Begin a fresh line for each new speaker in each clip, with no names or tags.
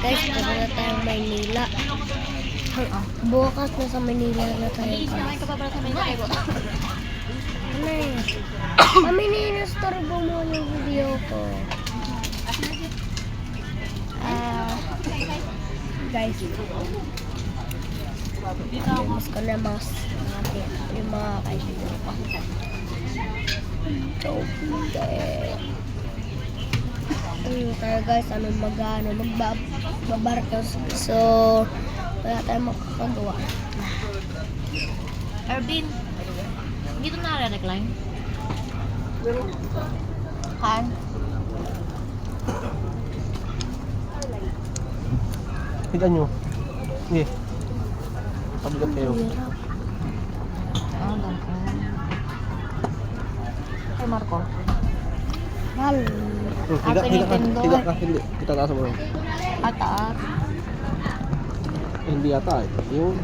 Guys, punta na tayong Maynila. Bukas na sa Maynila na tayo.
Kumain ka pa para sa Maynila?
Ano eh? Kami ni-storbo mo yung video ko. Guys. Mas ko na mas natin yung mga kaibigan ko. So, tayo guys, magbabarkos. So, wala tayong makakagawa.
Ervin, dito na recline. Kan?
Higaan nyo. Sige. Pabigat kayo.
Ah, ganun. Kay Marco.
Hal.
Higa ka. Hindi. Kita taas mo.
Ataas.
Hindi ata eh. Yung.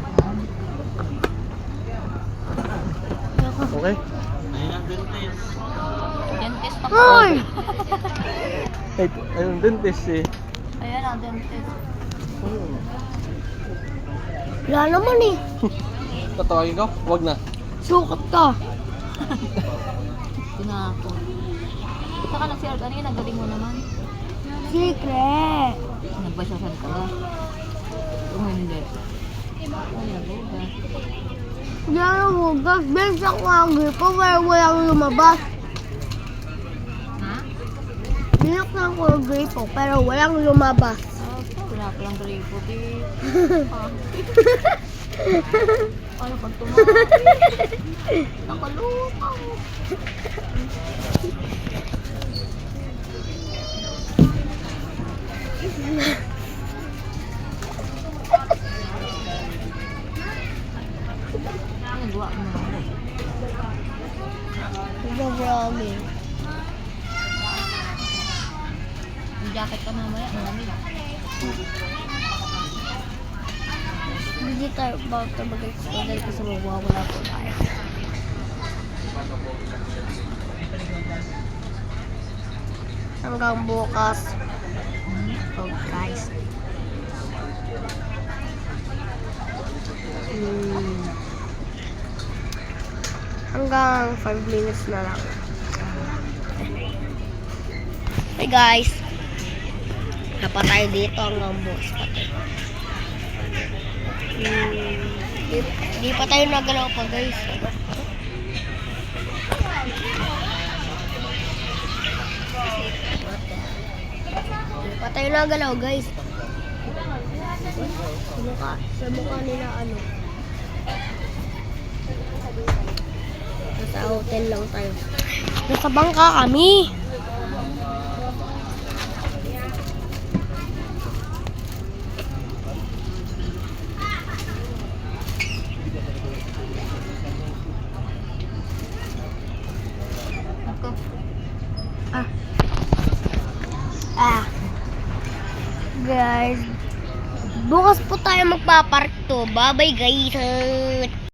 Okay.
Dentist ako.
Hoy!
Ayun, dentist eh.
Ayan ang dentist.
Wala naman eh.
Tatawagin ko? Huwag na.
Sukat ka.
Tinako. Saka na siya, ano yun, nagaling mo naman.
Secret.
Nagbasasan ka ba? Kung hindi. Ay, nagugas.
Hindi ako hugas. Bensa ko ang gripo pero walang lumabas.
Ha?
Binuksan ko ang gripo pero walang lumabas.
Wala pa lang gripo, di. Ano pag tumawag? Nakalupa mo. Nagawa mo na.
Nag-brownie.
May jacket ka mamaya, ang lamig.
Hindi tayo about to mag-explode kasi mawawala po tayo. Hanggang bukas. Oh guys. Hanggang 5 minutes na lang. Hey guys. Dapat tayo dito hanggang bukas pa tayo. Di pa tayo nagalaw pa guys. Di pa tayo nagalaw guys. Sa mukha nila ano. Nasa hotel lang tayo. Nasa bangka kami. Guys, bukas po tayo magpapark to. Bye bye guys.